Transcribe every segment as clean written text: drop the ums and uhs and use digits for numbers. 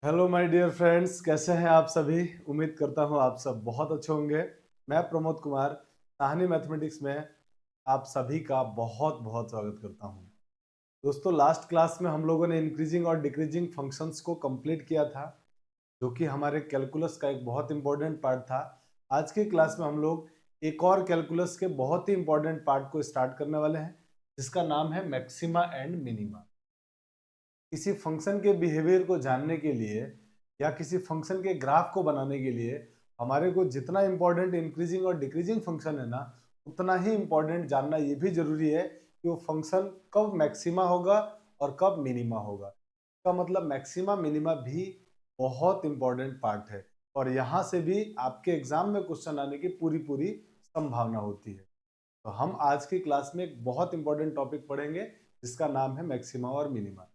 Hello my dear friends, कैसे हैं आप सभी। उम्मीद करता हूं आप सब बहुत अच्छे होंगे। मैं प्रमोद कुमार साहनी मैथमेटिक्स में आप सभी का बहुत बहुत स्वागत करता हूं। दोस्तों, लास्ट क्लास में हम लोगों ने इंक्रीजिंग और डिक्रीजिंग फंक्शंस को कंप्लीट किया था, जो कि हमारे कैलकुलस का एक बहुत इंपॉर्टेंट पार्ट था। आज की क्लास में हम लोग एक और कैलकुलस के बहुत ही इंपॉर्टेंट पार्ट को स्टार्ट करने वाले हैं, जिसका नाम है मैक्सिमा एंड मिनिमा। किसी फंक्शन के बिहेवियर को जानने के लिए या किसी फंक्शन के ग्राफ को बनाने के लिए हमारे को जितना इंपॉर्टेंट इंक्रीजिंग और डिक्रीजिंग फंक्शन है ना, उतना ही इंपॉर्टेंट जानना ये भी जरूरी है कि वो फंक्शन कब मैक्सिमा होगा और कब मिनिमा होगा। इसका मतलब मैक्सिमा मिनिमा भी बहुत इंपॉर्टेंट पार्ट है, और यहाँ से भी आपके एग्जाम में क्वेश्चन आने की पूरी पूरी संभावना होती है। तो हम आज की क्लास में एक बहुत इंपॉर्टेंट टॉपिक पढ़ेंगे, जिसका नाम है मैक्सिमा और मिनिमा।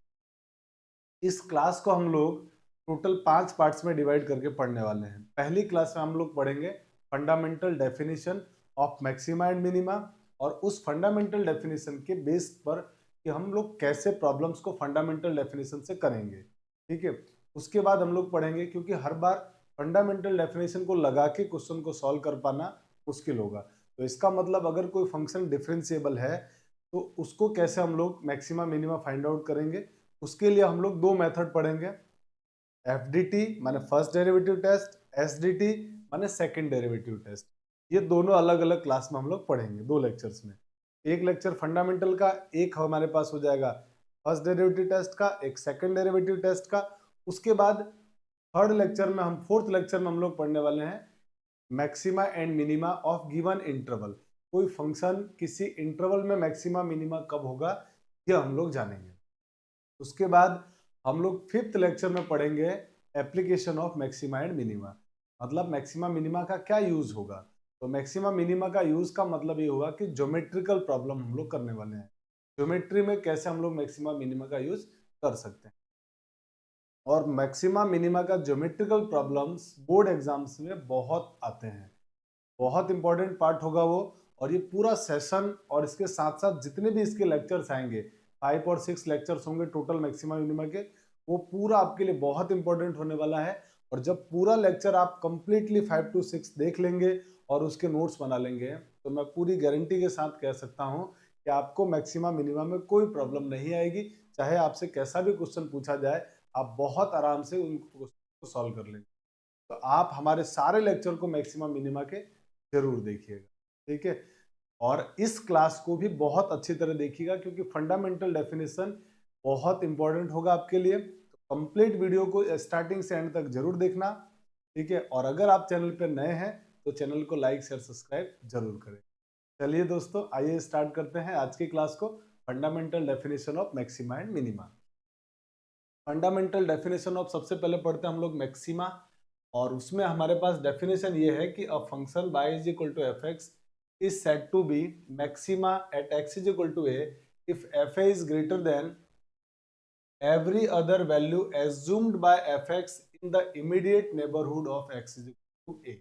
इस क्लास को हम लोग टोटल 5 पार्ट्स में डिवाइड करके पढ़ने वाले हैं। पहली क्लास में हम लोग पढ़ेंगे fundamental definition of maxima and minima, और उस फंडामेंटल डेफिनेशन के बेस पर कि हम लोग कैसे प्रॉब्लम्स को फंडामेंटल डेफिनेशन से करेंगे। ठीक है। उसके बाद हम लोग पढ़ेंगे, क्योंकि हर बार फंडामेंटल डेफिनेशन को लगा के क्वेश्चन को सॉल्व कर पाना मुश्किल होगा। तो इसका मतलब अगर कोई फंक्शन डिफरेंशिएबल है तो उसको कैसे हम लोग मैक्सिमा मिनिमा फाइंड आउट करेंगे। उसके लिए हम लोग दो मेथड पढ़ेंगे, एफ डी टी माने first derivative test, S D T माने सेकेंड डेरिवेटिव टेस्ट। ये दोनों अलग अलग क्लास में हम लोग पढ़ेंगे, दो लेक्चर्स में। एक लेक्चर फंडामेंटल का, एक हमारे पास हो जाएगा फर्स्ट डेरिवेटिव टेस्ट का, एक सेकेंड डेरिवेटिव टेस्ट का। उसके बाद थर्ड लेक्चर में हम फोर्थ लेक्चर में हम लोग पढ़ने वाले हैं maxima and minima of given interval. कोई फंक्शन किसी इंटरवल में मैक्सिमा मिनिमा कब होगा, ये हम लोग जानेंगे। उसके बाद हम लोग फिफ्थ लेक्चर में पढ़ेंगे application of maxima and minima, मतलब मैक्सिमा मिनिमा का क्या यूज होगा। तो मैक्सिमा मिनिमा का यूज का मतलब ये होगा कि ज्योमेट्रिकल प्रॉब्लम हम लोग करने वाले हैं। ज्योमेट्री में कैसे हम लोग मैक्सिमा मिनिमा का यूज कर सकते हैं। और मैक्सिमा मिनिमा का ज्योमेट्रिकल प्रॉब्लम्स बोर्ड एग्जाम्स में बहुत आते हैं, बहुत इंपॉर्टेंट पार्ट होगा वो। और ये पूरा सेशन और इसके साथ साथ जितने भी इसके लेक्चर्स आएंगे, 5 और 6 लेक्चर्स होंगे टोटल मैक्सिमा मिनिमा के, वो पूरा आपके लिए बहुत इंपॉर्टेंट होने वाला है। और जब पूरा लेक्चर आप कंप्लीटली 5 to 6 देख लेंगे और उसके नोट्स बना लेंगे, तो मैं पूरी गारंटी के साथ कह सकता हूँ कि आपको मैक्सिमा मिनिमा में कोई प्रॉब्लम नहीं आएगी। चाहे आपसे कैसा भी क्वेश्चन पूछा जाए, आप बहुत आराम से उन क्वेश्चन को सॉल्व कर लेंगे। तो आप हमारे सारे लेक्चर को मैक्सिमा मिनिमा के जरूर देखिएगा। ठीक है। और इस क्लास को भी बहुत अच्छी तरह देखिएगा, क्योंकि फंडामेंटल डेफिनेशन बहुत इंपॉर्टेंट होगा आपके लिए। तो कंप्लीट वीडियो को स्टार्टिंग से एंड तक जरूर देखना। ठीक है। और अगर आप चैनल पर नए हैं तो चैनल को लाइक शेयर सब्सक्राइब जरूर करें। चलिए दोस्तों, आइए स्टार्ट करते हैं आज की क्लास को, fundamental definition of maxima and minima. Fundamental definition of सबसे पहले पढ़ते हैं हम लोग मैक्सिमा, और उसमें हमारे पास डेफिनेशन ये है कि a function y is equal to f x is said to be maxima at x is equal to a if f a is greater than every other value assumed by fx in the immediate neighborhood of x is equal to a।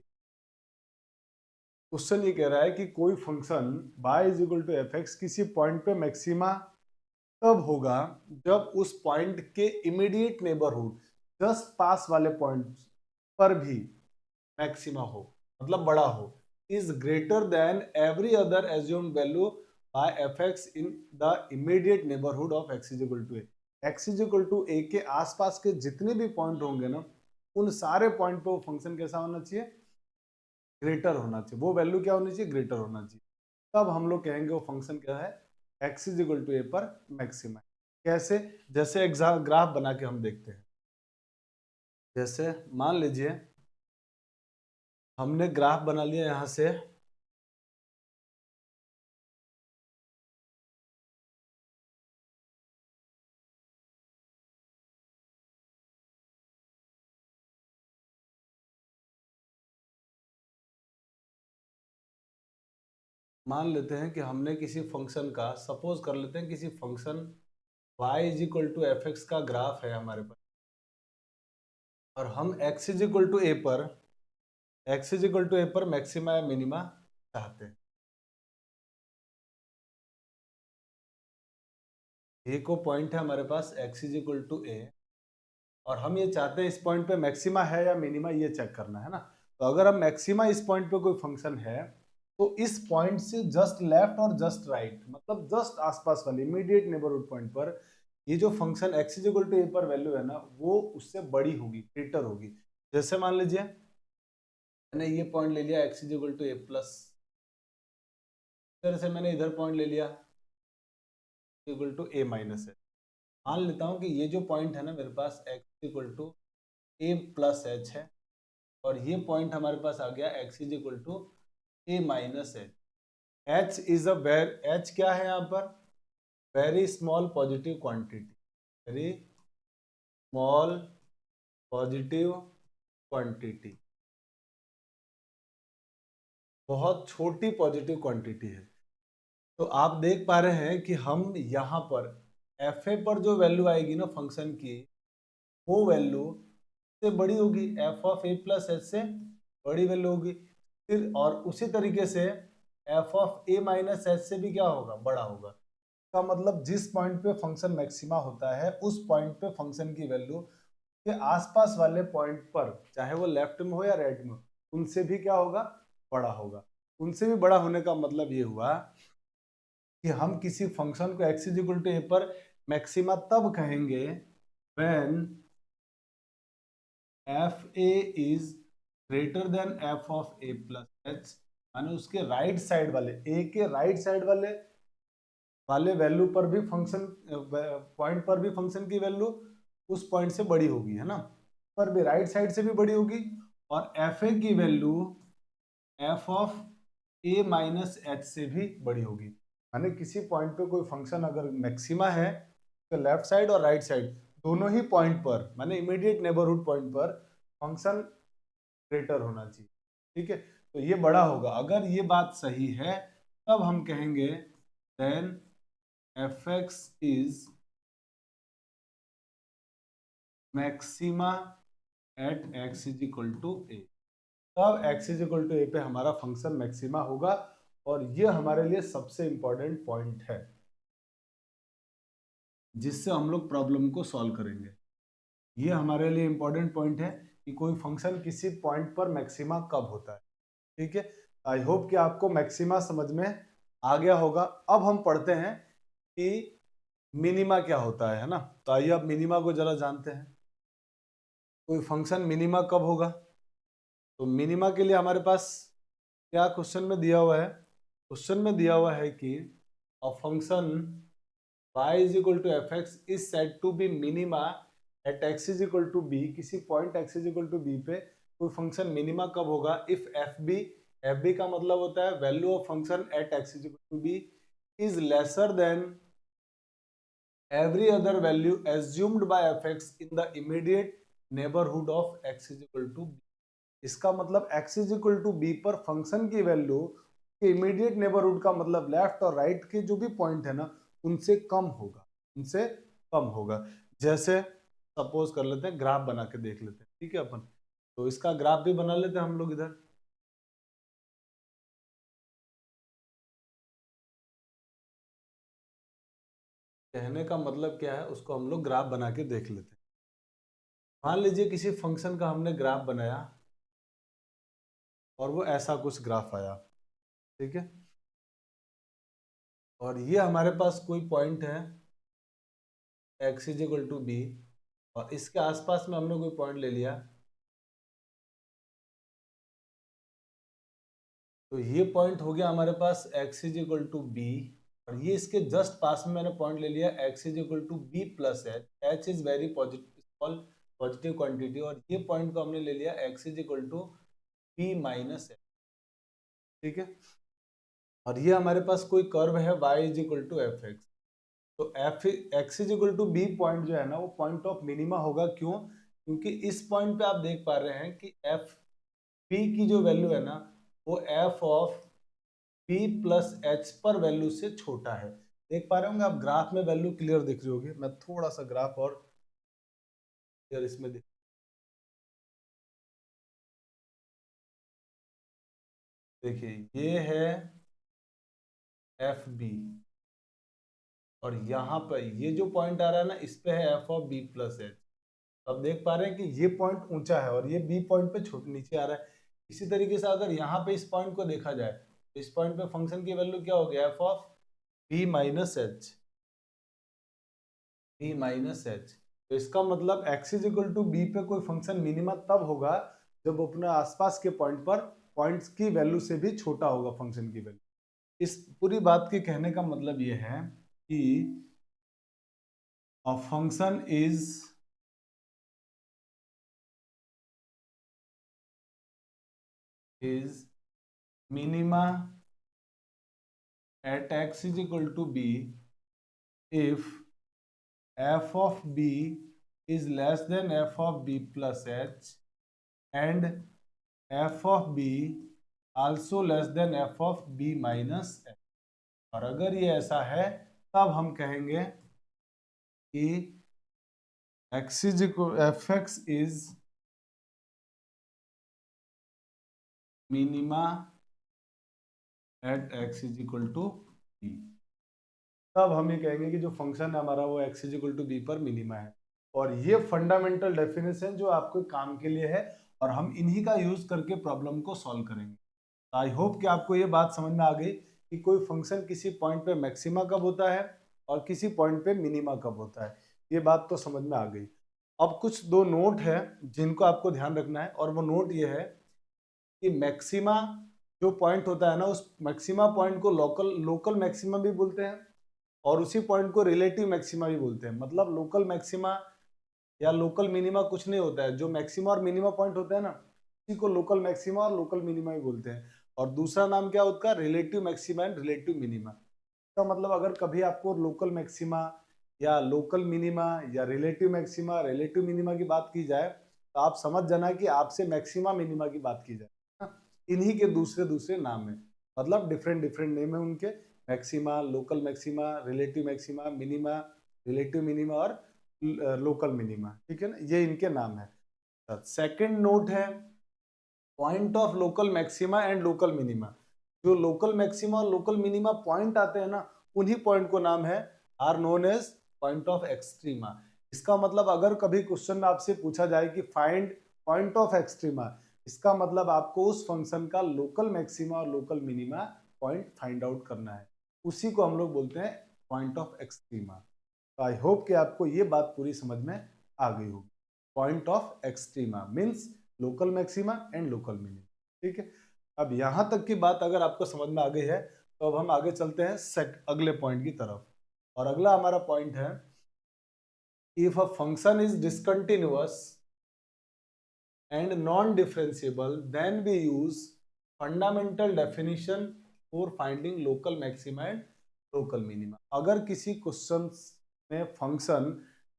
Question ये कह रहा है कि कोई function y is equal to f x किसी point पे maxima तब होगा जब उस पॉइंट के इमीडिएट नेबरहुड, जस्ट पास वाले पॉइंट पर भी मैक्सिमा हो, मतलब बड़ा हो, is greater than every other assumed value by f x in the immediate neighbourhood of x is equal to a. X is equal to a के आसपास के जितने भी पॉइंट होंगे ना, उन सारे पॉइंट पे वो फंक्शन कैसा होना चाहिए, ग्रेटर होना चाहिए। वो वैल्यू क्या होनी चाहिए, ग्रेटर होना चाहिए। तब हम लोग कहेंगे वो फंक्शन क्या है, x is equal to a पर मैक्सिमा। कैसे, जैसे एग्जाम ग्राफ बना के हम देखते हैं। जैसे मान लीजिए हमने ग्राफ बना लिया यहां से, मान लेते हैं कि हमने किसी फंक्शन का, सपोज कर लेते हैं किसी function y is equal to f x का ग्राफ है हमारे पास, और हम x is equal to a पर, x is equal to a पर मैक्सिमा या मिनिमा चाहते हैं। ए को पॉइंट है हमारे पास x इज इक्वल टू ए, और हम ये चाहते हैं इस पॉइंट पे मैक्सिमा है या मिनिमा, ये चेक करना है ना। तो अगर हम मैक्सिमा इस पॉइंट पे कोई फंक्शन है तो इस पॉइंट से जस्ट लेफ्ट और जस्ट राइट, मतलब जस्ट आसपास वाले इमीडिएट नेबरहुड पॉइंट पर ये जो function x is equal to a पर वैल्यू है ना, वो उससे बड़ी होगी, ग्रेटर होगी। जैसे मान लीजिए मैंने ये पॉइंट ले लिया x is equal to a plus, तरह से मैंने इधर पॉइंट ले लिया इक्वल टू ए माइनस है। मान लेता हूं कि ये जो पॉइंट है ना मेरे पास x equal to a plus h है, और ये पॉइंट हमारे पास आ गया x is equal to a minus h. H is h क्या है यहाँ पर, very small positive quantity, very small positive quantity, बहुत छोटी पॉजिटिव क्वांटिटी है। तो आप देख पा रहे हैं कि हम यहाँ पर एफ ए पर जो वैल्यू आएगी ना फंक्शन की, वो वैल्यू से बड़ी होगी, F of a plus h से बड़ी वैल्यू होगी। फिर और उसी तरीके से F of a minus H से भी क्या होगा, बड़ा होगा। का मतलब जिस पॉइंट पे फंक्शन मैक्सिमा होता है उस पॉइंट पे फंक्शन की वैल्यू के आसपास वाले पॉइंट पर, चाहे वो लेफ्ट में हो या राइट में, उनसे भी क्या होगा, बड़ा होगा। उनसे भी बड़ा होने का मतलब ये हुआ कि हम किसी फंक्शन को x is equal to a पर मैक्सिमा तब कहेंगे when F a is greater than f of a plus H, माने उसके राइट साइड वाले, ए के राइट साइड वाले वैल्यू पर भी फंक्शन, पॉइंट पर भी फंक्शन की वैल्यू उस पॉइंट से बड़ी होगी, है ना, पर भी राइट साइड से भी बड़ी होगी। और एफ ए की value F of a minus H से भी बड़ी होगी। माने किसी पॉइंट पे कोई फंक्शन अगर मैक्सिमा है तो लेफ्ट साइड और राइट साइड दोनों ही पॉइंट पर, माने इमीडिएट नेबरहुड पॉइंट पर फंक्शन ग्रेटर होना चाहिए। ठीक है, तो ये बड़ा होगा। अगर ये बात सही है तब हम कहेंगे then f x is maxima at x is equal to a. तब x is equal to a पे हमारा फंक्शन मैक्सिमा होगा, और ये हमारे लिए सबसे इंपॉर्टेंट पॉइंट है जिससे हम लोग प्रॉब्लम को सॉल्व करेंगे। ये हमारे लिए इंपॉर्टेंट पॉइंट है कि कोई फंक्शन किसी पॉइंट पर मैक्सिमा कब होता है। ठीक है, आई होप कि आपको मैक्सिमा समझ में आ गया होगा। अब हम पढ़ते हैं कि मिनिमा क्या होता है ना। तो आइए अब मिनिमा को जरा जानते हैं। कोई फंक्शन मिनिमा कब होगा, तो मिनिमा के लिए हमारे पास क्या क्वेश्चन में दिया हुआ है, क्वेश्चन में दिया हुआ है कि a function y is equal to f x is said to be minima at x is equal to b. किसी point x is equal to b पे कोई फंक्शन मिनिमा कब होगा, इफ एफ बी का मतलब होता है value of function at x is equal to b is lesser than every other value assumed by f x in the immediate neighbourhood of x is equal to b. इसका मतलब x is equal to b पर function की value के immediate neighbourhood का मतलब left और right के जो भी पॉइंट है ना उनसे कम होगा, उनसे कम होगा। जैसे सपोज कर लेते हैं, ग्राफ बना के देख लेते हैं। ठीक है अपन, तो इसका ग्राफ भी बना लेते हैं हम लोग इधर। कहने का मतलब क्या है उसको हम लोग ग्राफ बना के देख लेते हैं। मान लीजिए किसी फंक्शन का हमने ग्राफ बनाया और वो ऐसा कुछ ग्राफ आया। ठीक है, और ये हमारे पास कोई पॉइंट है x is equal to b, और इसके आसपास में हमने कोई पॉइंट ले लिया। तो ये पॉइंट हो गया हमारे पास x is equal to b, और ये इसके जस्ट पास में मैंने पॉइंट ले लिया x is equal to b plus h. H is very positive, small positive quantity, और ये पॉइंट को हमने ले लिया x is equal to b minus h. ठीक है, और ये हमारे पास कोई कर्व है y is equal to f x. तो f x is equal to b point जो है ना वो पॉइंट ऑफ मिनिमा होगा। क्यों? क्योंकि इस पॉइंट पे आप देख पा रहे हैं कि एफ बी की जो वैल्यू है ना वो f of b plus h पर वैल्यू से छोटा है। देख पा रहे होंगे आप, ग्राफ में वैल्यू क्लियर दिख रही होगी। मैं थोड़ा सा ग्राफ और क्लियर इसमें दिख, देखिए ये है एफ बी, और यहाँ पर ये जो पॉइंट आ रहा है ना इस पे है f of b plus h. अब देख पा रहे हैं कि ये पॉइंट ऊंचा है और ये बी पॉइंट पे छोटे नीचे आ रहा है। इसी तरीके से अगर यहाँ पे इस पॉइंट को देखा जाए तो इस पॉइंट पे फंक्शन की वैल्यू क्या हो गया, f of b minus h, b minus h. तो इसका मतलब x is equal to b पे कोई फंक्शन मिनिमा तब होगा जब अपने आसपास के पॉइंट पर पॉइंट्स की वैल्यू से भी छोटा होगा फंक्शन की वैल्यू। इस पूरी बात के कहने का मतलब ये है कि a function is minima at x is equal to b if f of b is less than f of b plus h and f of b also less than f of b minus h। और अगर ये ऐसा है तब हम कहेंगे कि x is equal fx is minima at x is equal to b। तब हम ये कहेंगे कि जो फंक्शन है हमारा वो x is equal to b पर मिनिमा है। और ये फंडामेंटल डेफिनेशन जो आपको काम के लिए है और हम इन्हीं का यूज करके प्रॉब्लम को सॉल्व करेंगे। आई होप कि आपको ये बात समझ में आ गई कि कोई फंक्शन किसी पॉइंट पे मैक्सिमा कब होता है और किसी पॉइंट पे मिनिमा कब होता है, ये बात तो समझ में आ गई। अब कुछ दो नोट है जिनको आपको ध्यान रखना है और वो नोट ये है कि मैक्सिमा जो पॉइंट होता है ना, उस मैक्सिमा पॉइंट को लोकल मैक्सिमा भी बोलते हैं और उसी पॉइंट को रिलेटिव मैक्सिमा भी बोलते हैं। मतलब लोकल मैक्सिमा या लोकल मिनिमा कुछ नहीं होता है, जो मैक्सिमा और मिनिमा पॉइंट होता है ना उसी को लोकल मैक्सिमा और लोकल मिनिमा भी बोलते हैं। और दूसरा नाम क्या उसका, relative maxima and relative minima. इसका मतलब अगर कभी आपको लोकल मैक्सिमा या लोकल मिनिमा या रिलेटिव मैक्सिमा रिलेटिव मिनिमा की बात की जाए तो आप समझ जाना कि आपसे मैक्सिमा मिनिमा की बात की जाए। इन्हीं के दूसरे दूसरे नाम है, मतलब डिफरेंट डिफरेंट नेम है उनके, maxima, local maxima, relative maxima, minima, relative minima और लोकल मिनिमा। ठीक है ना, ये इनके नाम है। सेकंड नोट है point of local maxima and local minima. जो लोकल मैक्सिमा और लोकल मिनिमा पॉइंट आते हैं ना, उन्हीं पॉइंट को नाम है are known as point of extrema. इसका मतलब अगर कभी क्वेश्चन में आपसे पूछा जाए कि फाइंड पॉइंट ऑफ एक्सट्रीमा, इसका मतलब आपको उस फंक्शन का लोकल मैक्सिमा और local minima point find out करना है, उसी को हम लोग बोलते हैं पॉइंट ऑफ एक्सट्रीमा। तो आई होप कि आपको ये बात पूरी समझ में आ गई होगी। Point of extrema means local maxima and local minima. ठीक है, अब यहां तक की बात अगर आपको समझ में आ गई है तो अब हम आगे चलते हैं अगले पॉइंट की तरफ। और अगला हमारा पॉइंट है if a function is discontinuous and non-differentiable, then we use fundamental definition for finding local maxima and local minima। अगर किसी क्वेश्चन में फंक्शन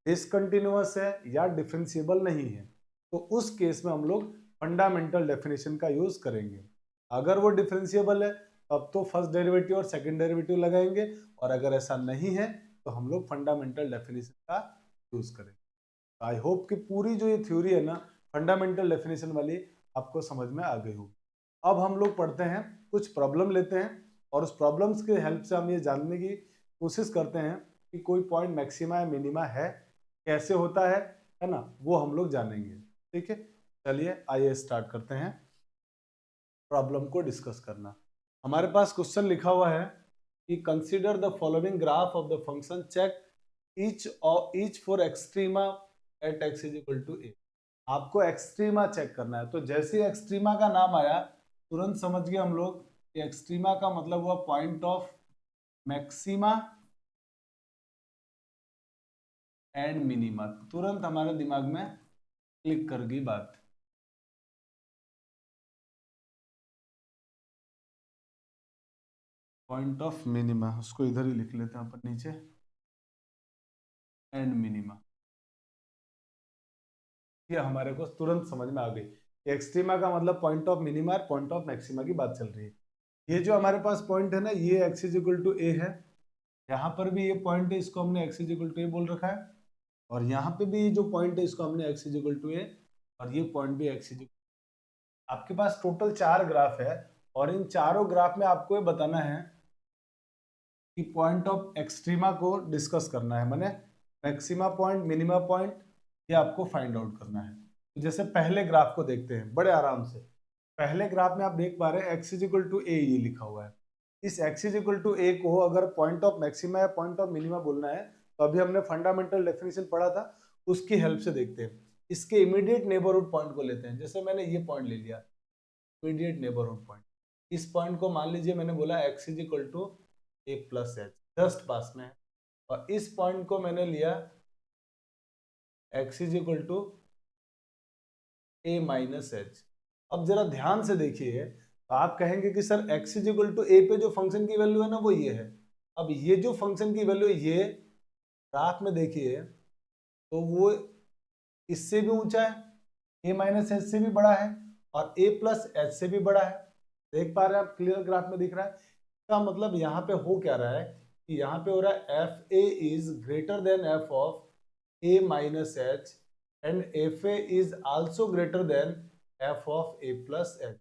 डिसकंटिन्यूअस है या डिफरेंशिएबल नहीं है तो उस केस में हम लोग फंडामेंटल डेफिनेशन का यूज करेंगे। अगर वो डिफरेंशिएबल है तब तो फर्स्ट डेरिवेटिव और सेकंड डेरिवेटिव लगाएंगे, और अगर ऐसा नहीं है तो हम लोग फंडामेंटल डेफिनेशन का यूज करेंगे। आई होप कि पूरी जो ये थ्योरी है ना फंडामेंटल डेफिनेशन वाली आपको समझ में आ गई होगी। अब हम लोग पढ़ते हैं, कुछ प्रॉब्लम लेते हैं और उस प्रॉब्लम्स के हेल्प से हम ये जानने की कोशिश करते हैं कि कोई पॉइंट मैक्सिमा या मिनिमा है, कैसे होता है ना, वो हम लोग जानेंगे। ठीक है, चलिए आइए स्टार्ट करते हैं प्रॉब्लम को डिस्कस करना। हमारे पास क्वेश्चन लिखा हुआ है कि consider the following graph of the function check each for extrema at x is equal to a. आपको एक्सट्रीमा चेक करना है, तो जैसे ही एक्सट्रीमा का नाम आया तुरंत समझ गए हम लोग कि एक्सट्रीमा का मतलब हुआ point of maxima and minima. तुरंत हमारे दिमाग में क्लिक कर गई बात। पॉइंट ऑफ मिनिमा, उसको इधर ही लिख लेते हैं अपन नीचे, एंड मिनिमा। ये हमारे को तुरंत समझ में आ गई। एक्सट्रीमा का मतलब पॉइंट ऑफ मिनिमा और पॉइंट ऑफ मैक्सिमा की बात चल रही है। ये जो हमारे पास पॉइंट है ना, ये एक्स इज इक्वल टू ए है, यहाँ पर भी ये पॉइंट है, इसको हमने एक्स इज इक्वल टू ए बोल रखा है, और यहाँ पे भी जो पॉइंट है इसको हमने एक्स इज इक्वल टू ए, और ये पॉइंट भी एक्स इज। आपके पास टोटल 4 ग्राफ है और इन चारों ग्राफ में आपको ये बताना है कि पॉइंट ऑफ एक्सट्रीमा को डिस्कस करना है, माने मैक्सिमा पॉइंट, मिनिमा पॉइंट ये आपको फाइंड आउट करना है। जैसे पहले ग्राफ को देखते हैं बड़े आराम से। पहले ग्राफ में आप देख पा रहे हैं x इज इक्वल टू ए, ये लिखा हुआ है। इस x इज इक्वल टू ए को अगर पॉइंट ऑफ मैक्सिमा या पॉइंट ऑफ मिनिमा बोलना है तो अभी हमने फंडामेंटल डेफिनेशन पढ़ा था, उसकी हेल्प से देखते हैं। इसके इमीडिएट नेबरहुड पॉइंट को लेते हैं। जैसे मैंने ये पॉइंट ले लिया, इमीडिएट नेबरहुड पॉइंट। इस पॉइंट को मान लीजिए मैंने बोला x is equal to a plus h, just पास में है। और इस पॉइंट को मैंने लिया x is equal to a minus h. अब जरा ध्यान से देखिए, तो आप कहेंगे कि sir x is equal to a पे जो फंक्शन की वैल्यू है ना वो ये है। अब ये जो फंक्शन की वैल्यू है ये ग्राफ में देखिए तो वो इससे भी ऊंचा है, a माइनस एच से भी बड़ा है और a प्लस एच से भी बड़ा है। देख पा रहे हैं आप, क्लियर ग्राफ में दिख रहा है। इसका मतलब यहाँ पे हो क्या रहा है कि यहाँ पे हो रहा है F a is greater than f of a minus H and F a is also greater than f of a plus H.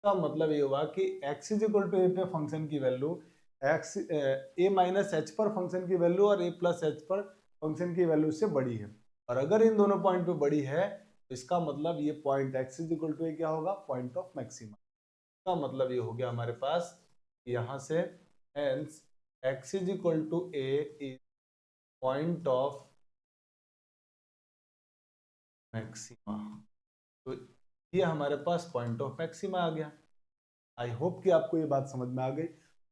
का मतलब ये हुआ कि x is equal to a पे फंक्शन की value x a minus H पर function की value और a प्लस एच पर फंक्शन की वैल्यू से बड़ी है। और अगर इन दोनों पॉइंट पे बड़ी है तो इसका मतलब ये point x is equal to a क्या होगा, पॉइंट ऑफ मैक्सिमा। का मतलब ये हो गया हमारे पास यहाँ से hence x is equal to a is point of maxima. तो ये हमारे पास पॉइंट ऑफ मैक्सिमा आ गया। आई होप कि आपको ये बात समझ में आ गई।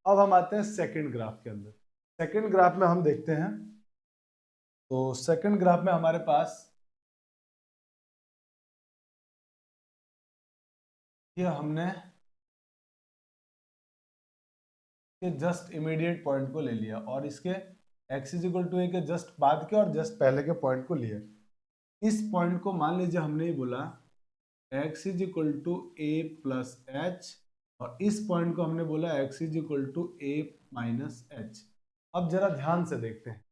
अब हम आते हैं सेकंड ग्राफ के अंदर। सेकंड ग्राफ में हम देखते हैं, तो सेकंड ग्राफ में हमारे पास ये हमने के जस्ट इमीडिएट पॉइंट को ले लिया और इसके x is equal to a के जस्ट बाद के और जस्ट पहले के पॉइंट को लिया। इस पॉइंट को मान लीजिए हमने बोला x is equal to a plus h और इस पॉइंट को हमने बोला x is equal to a minus h. अब जरा ध्यान से देखते हैं,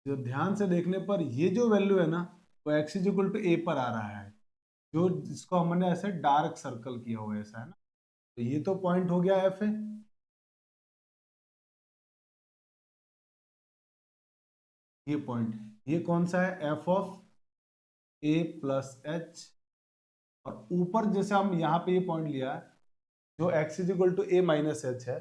जो ध्यान से देखने पर ये जो वैल्यू है ना वो x is equal to a पर आ रहा है, जो जिसको हमने ऐसे डार्क सर्कल किया हुआ है ऐसा, है ना। तो ये तो पॉइंट हो गया एफ है। ये पॉइंट, ये कौन सा है, f of a plus h. और ऊपर जैसे हम यहाँ पे ये पॉइंट लिया जो x is equal to a minus h है,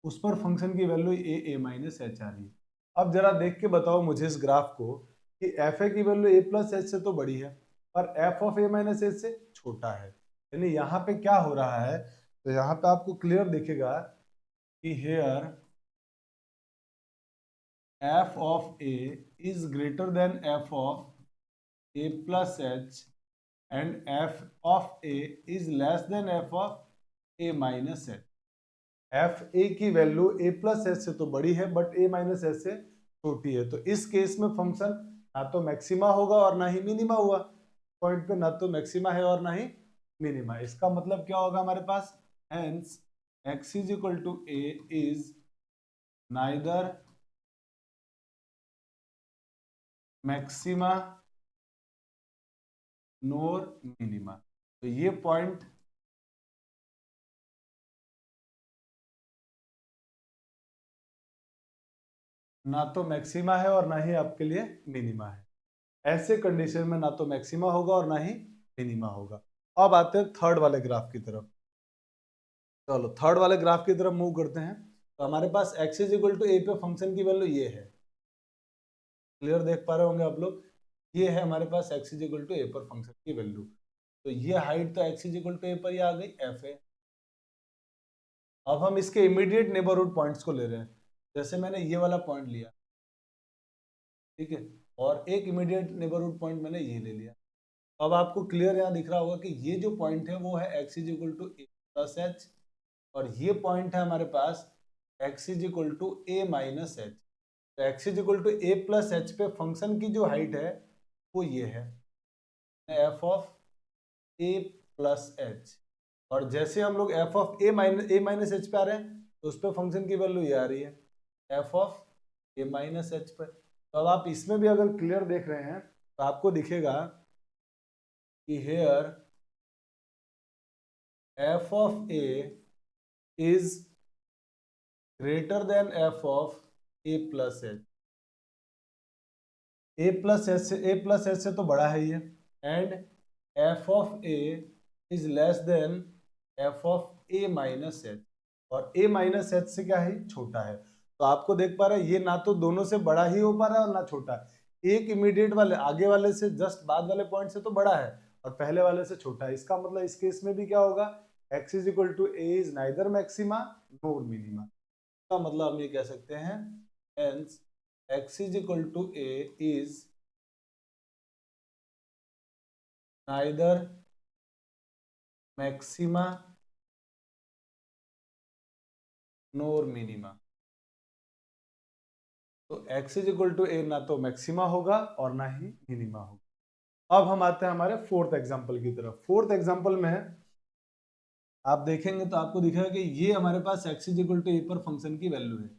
उस पर फंक्शन की वैल्यू ए माइनस एच आ रही है। अब जरा देख के बताओ मुझे इस ग्राफ को कि एफ ए की वैल्यू ए प्लस एच से तो बड़ी है और F of a minus H से छोटा है। यानी यहाँ पे क्या हो रहा है, तो यहाँ पे आपको क्लियर दिखेगा कि here f of a is greater than f of a plus h and f of a is less than f of a minus h. F a की वैल्यू ए प्लस एच से तो बड़ी है बट ए माइनस एच से छोटी है। तो इस केस में फंक्शन ना तो मैक्सिमा होगा और ना ही मिनिमा हुआ। पॉइंट पे ना तो मैक्सिमा है और ना ही मिनिमा। इसका मतलब क्या होगा हमारे पास, hence x is equal to a is neither maxima nor minima. तो ये पॉइंट ना तो मैक्सिमा है और ना ही आपके लिए मिनिमा है। ऐसे कंडीशन में ना तो मैक्सिमा होगा और ना ही मिनिमा होगा। अब आते हैं थर्ड वाले ग्राफ की तरफ। चलो थर्ड वाले ग्राफ की तरफ मूव करते हैं। तो हमारे पास x is equal to a पे फंक्शन की वैल्यू ये है, क्लियर देख पा रहे होंगे आप लोग। ये है हमारे पास x is equal to a पर फंक्शन की वैल्यू। तो ये हाइट तो x is equal to a पर ही आ गई, एफ है। अब हम इसके इमीडिएट नेबरहुड पॉइंट्स को ले रहे हैं। जैसे मैंने ये वाला पॉइंट लिया, ठीक है, और एक इमीडिएट नेबरहुड पॉइंट मैंने ये ले लिया। अब आपको क्लियर यहाँ दिख रहा होगा कि ये जो पॉइंट है वो है x is equal to a plus h और ये पॉइंट है हमारे पास x is equal to a minus h. तो x is equal to a plus h पे फंक्शन की जो हाइट है वो ये है f of a plus h. और जैसे हम लोग f of a minus h पे आ रहे हैं तो उस पर फंक्शन की वैल्यू ये आ रही है f of a minus H पर। तो अब आप इसमें भी अगर क्लियर देख रहे हैं तो आपको दिखेगा कि here f of a is greater than f of a plus h. a plus h से तो बड़ा है ये, and f of a is less than f of a minus h, और ए माइनस एच से क्या है, छोटा है। तो आपको देख पा रहे हैं ये ना तो दोनों से बड़ा ही हो पा रहा है और ना छोटा है। एक इमीडिएट वाले आगे वाले से जस्ट बाद वाले पॉइंट से तो बड़ा है और पहले वाले से छोटा है। इसका मतलब इस केस में भी क्या होगा, x is equal to a is neither maxima nor minima. इसका मतलब हम ये कह सकते हैं hence x is equal to a is neither maxima nor minima. तो x is equal to a ना तो मैक्सिमा होगा और ना ही मिनिमा होगा। अब हम आते हैं हमारे फोर्थ एग्जांपल की तरफ। फोर्थ एग्जांपल में आप देखेंगे तो आपको दिखेगा कि ये हमारे पास x is equal to a पर फंक्शन की वैल्यू है,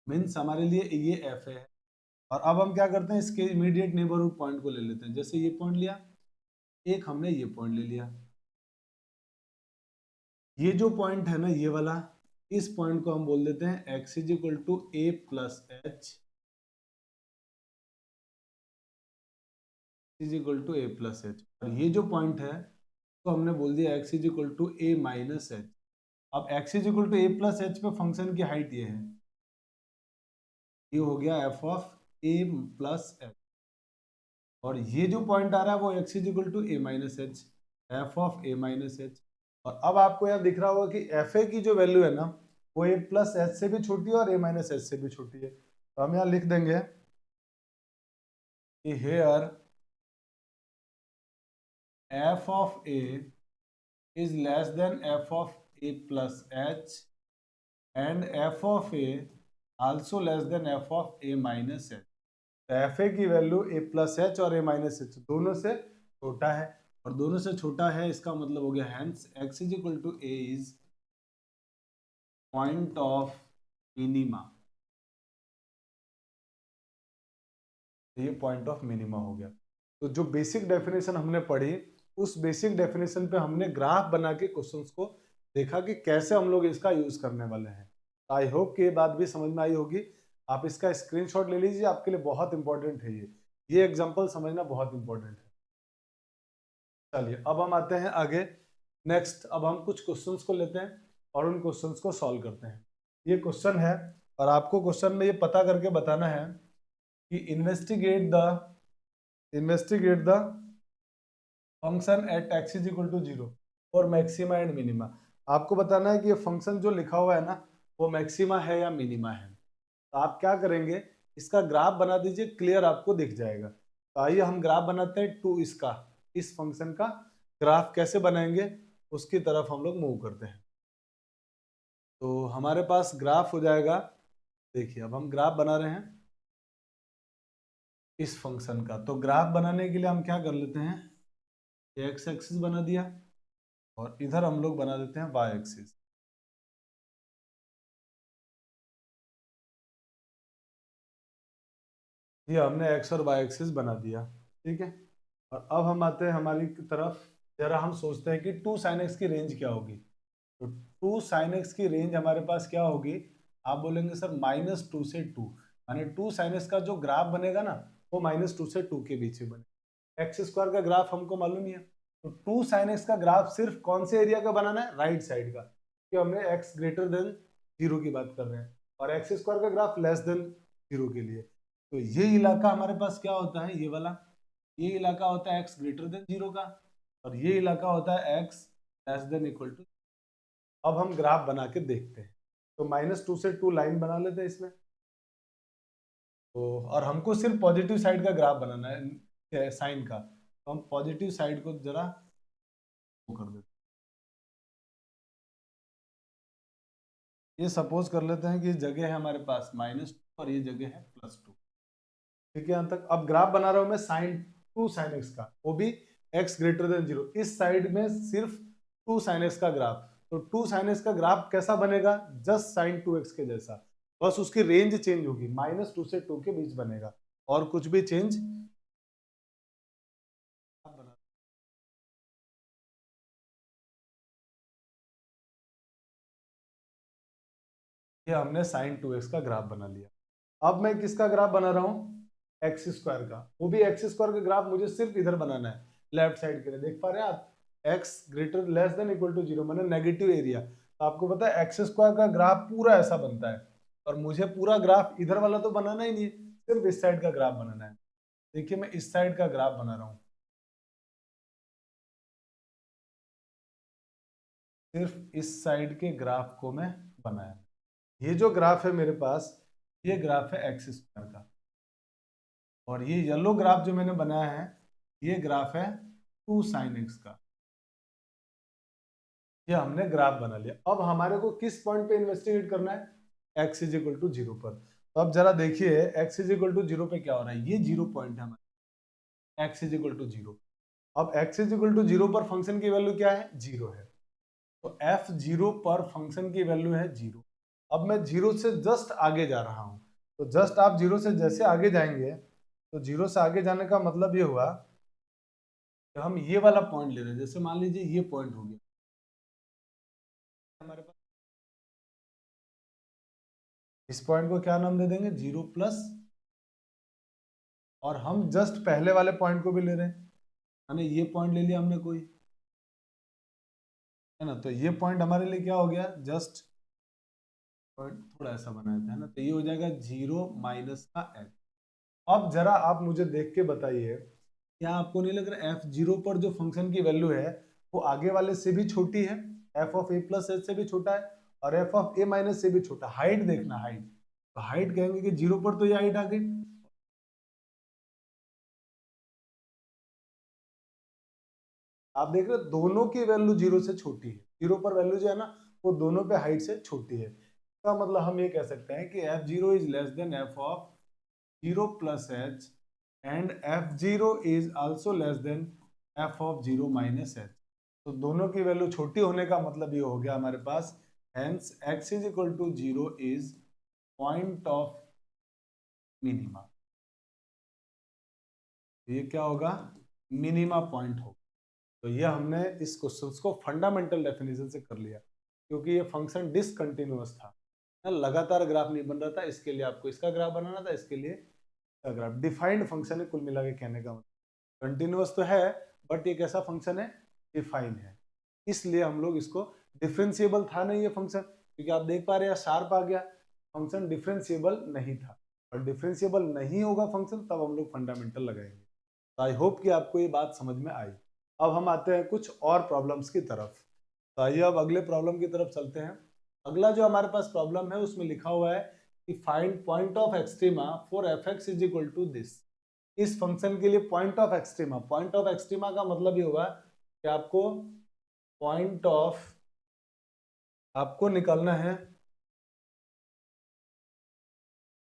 मीन्स हमारे लिए ये f है। और अब हम क्या करते हैं, इसके इमीडिएट नेबरहुड पॉइंट को ले लेते हैं। जैसे ये पॉइंट लिया, एक हमने ये पॉइंट ले लिया, ये जो पॉइंट है ना ये वाला, इस पॉइंट को हम बोल देते हैं x is equal to a plus h is equal to a plus h. और ये जो पॉइंट है तो हमने बोल दिया x is equal to a minus h. अब x is equal to a plus h पे फंक्शन की हाइट ये है, ये हो गया f of a plus h. और ये जो पॉइंट आ रहा है वो x is equal to a minus h, f of a minus h. और अब आपको यहाँ दिख रहा होगा कि एफ ए की जो वैल्यू है ना वो ए प्लस एच से भी छोटी है और ए माइनस एच से भी छोटी है। तो हम यहाँ लिख देंगे कि here f of a is less than f of a plus h and f of a also less than f of a minus h. F a की वैल्यू ए प्लस एच और ए माइनस एच दोनों से छोटा है, और दोनों से छोटा है इसका मतलब हो गया hence x is equal to a is point of minima. ये पॉइंट ऑफ मिनिमा हो गया। तो जो बेसिक डेफिनेशन हमने पढ़ी, उस बेसिक डेफिनेशन पे हमने ग्राफ बना के क्वेश्चंस को देखा कि कैसे हम लोग इसका यूज करने वाले हैं। आई होप कि ये बात भी समझ में आई होगी। आप इसका स्क्रीनशॉट ले लीजिए, आपके लिए बहुत इंपॉर्टेंट है ये एग्जांपल समझना बहुत इंपॉर्टेंट है। चलिए अब हम आते हैं आगे नेक्स्ट। अब हम कुछ क्वेश्चंस को लेते हैं और उन क्वेश्चंस को सॉल्व करते हैं। ये क्वेश्चन है और आपको क्वेश्चन में ये पता करके बताना है कि investigate the function at x is equal to 0 for maxima and minima. आपको बताना है कि ये फंक्शन जो लिखा हुआ है ना वो मैक्सिमा है या मिनिमा है। तो आप क्या करेंगे, इसका ग्राफ बना दीजिए, क्लियर आपको दिख जाएगा। तो आइए हम ग्राफ बनाते हैं टू इसका, इस फंक्शन का ग्राफ कैसे बनाएंगे उसकी तरफ हम लोग मूव करते हैं। तो हमारे पास ग्राफ हो जाएगा, देखिए अब हम ग्राफ बना रहे हैं इस फंक्शन का। तो ग्राफ बनाने के लिए हम क्या कर लेते हैं, एक्स एक्सिस बना दिया और इधर हम लोग बना देते हैं वाई एक्सिस। ये हमने एक्स और वाई एक्सिस बना दिया, ठीक है। और अब हम आते हैं हमारी तरफ, जरा हम सोचते हैं कि 2 sin x की रेंज क्या होगी। तो 2 sin x की रेंज हमारे पास क्या होगी, आप बोलेंगे सर -2 से 2, माने 2 sin x का जो ग्राफ बनेगा ना वो -2 से 2 के बीच में बनेगा। एक्स स्क्वायर का ग्राफ हमको मालूम नहीं है, तो 2 sin x का ग्राफ सिर्फ कौन से एरिया का बनाना है, राइट साइड का, क्योंकि हमने x ग्रेटर देन 0 की बात कर रहे हैं और एक्स स्क्वायर का ग्राफ लेस देन 0 के लिए। तो ये इलाका हमारे पास क्या होता है, ये वाला, ये इलाका होता है x ग्रेटर देन 0 का और ये इलाका होता है x less than equal to. अब हम ग्राफ बना के देखते हैं। तो -2 से 2 लाइन बना लेते हैं इसमें। तो और हमको सिर्फ पॉजिटिव साइड का ग्राफ बनाना है साइन का, तो हम पॉजिटिव साइड को जरा वो कर देते हैं। ये सपोज कर लेते हैं कि जगह है हमारे पास -2 और ये जगह है +2, ठीक है। यहाँ तक अब ग्राफ बना रहा हूं मैं2 sin x का, वो भी x ग्रेटर देन 0। इस साइड में सिर्फ 2 sin x का ग्राफ। तो 2 sin x का ग्राफ कैसा बनेगा, जस्ट sin 2x के जैसा, बस उसकी रेंज चेंज होगी, -2 से 2 के बीच बनेगा और कुछ भी चेंज। ये हमने sin 2x का ग्राफ बना लिया। अब मैं किसका ग्राफ बना रहा हूं, एक्स स्क्वायर का, वो भी एक्स स्क्वायर का ग्राफ मुझे सिर्फ इधर बनाना है, लेफ्ट साइड के लिए। देख पा रहे हैं आप, x greater less than equal to 0 मैंने नेगेटिव एरिया। तो आपको पता है एक्स स्क्वायर का ग्राफ पूरा ऐसा बनता है, और मुझे पूरा ग्राफ इधर वाला तो बनाना ही नहीं है, सिर्फ इस साइड का ग्राफ बनाना है। देखिए मैं इस साइड का ग्राफ बना रहा हूं, सिर्फ इस साइड के ग्राफ को मैं बनाया। ये जो ग्राफ है मेरे पास, ये ग्राफ है एक्स स्क्वायर का, और ये येलो ग्राफ जो मैंने बनाया है, ये ग्राफ है 2 sin x का। ये हमने ग्राफ बना लिया। अब हमारे को किस पॉइंट पे इन्वेस्टिगेट करना है, x इज इक्वल टू 0 पर। तो अब जरा देखिए x इज इक्वल टू 0 पे क्या हो रहा है, ये 0 पॉइंट है हमारा, x इज इक्वल टू 0। अब x इज इक्वल टू 0 पर फंक्शन की वैल्यू क्या है, 0 है। तो f0 पर फंक्शन की वैल्यू है 0। अब मैं 0 से जस्ट आगे जा रहा हूं, तो जस्ट आप 0 से जैसे आगे जाएंगे, तो 0 से आगे जाने का मतलब ये हुआ कि हम ये वाला पॉइंट ले रहे हैं। जैसे मान लीजिए ये पॉइंट हो गया हमारे पास, इस पॉइंट को क्या नाम दे देंगे, 0 प्लस, और हम जस्ट पहले वाले पॉइंट को भी ले रहे हैं, यानी ये पॉइंट ले लिया हमने कोई, है ना। तो ये पॉइंट हमारे लिए क्या हो गया, जस्ट पॉइंट थोड़ा ऐसा बनाया था, है ना। तो ये हो जाएगा 0 माइनस का x। अब जरा आप मुझे देख के बताइए, क्या आपको नहीं लग रहा f0 पर जो फंक्शन की वैल्यू है वो आगे वाले से भी छोटी है, f of a plus h से भी छोटा है, और f ऑफ a माइनस से भी छोटा। हाइट देखना, हाइट, तो हाइट कहेंगे कि 0 पर तो ये हाइट आ गई। आप देख रहे हो दोनों की वैल्यू 0 से छोटी है, 0 पर वैल्यू जो है ना वो दोनों पे हाइट से छोटी है। इसका मतलब हम ये कह सकते हैं कि f0 is less then f of 0 plus h, and f0 is also less then f of 0 minus h। तो दोनों की वैल्यू छोटी होने का मतलब ये हो गया हमारे पास, hence x is equal to 0 is point of minima. ये क्या होगा, मिनिमा पॉइंट होगा। तो ये हमने इस क्वेश्चन को फंडामेंटल डेफिनेशन से कर लिया, क्योंकि ये फंक्शन डिसकंटिन्यूअस था, लगातार ग्राफ नहीं बन रहा था, इसके लिए आपको इसका ग्राफ बनाना था, इसके लिए इसका ग्राफ। डिफाइंड फंक्शन है कुल मिला के कहने का मतलब, कंटिन्यूअस तो है बट ये कैसा फंक्शन है, डिफाइन है, इसलिए हम लोग इसको, डिफरेंशिएबल था नहीं ये फंक्शन, क्योंकि आप देख पा रहे हैं शार्प आ गया, फंक्शन डिफरेंशिएबल नहीं था, और डिफरेंशिएबल नहीं होगा फंक्शन तब हम लोग फंडामेंटल लगाएंगे। तो आई होप कि आपको ये बात समझ में आई। अब हम आते हैं कुछ और प्रॉब्लम्स की तरफ। तो आइए अब अगले प्रॉब्लम की तरफ चलते हैं। अगला जो हमारे पास प्रॉब्लम है उसमें लिखा हुआ है कि find point of extrema for f(x) is equal to this. इस फंक्शन के लिए point of extrema, point of extrema का मतलब ये होगा कि आपको निकालना है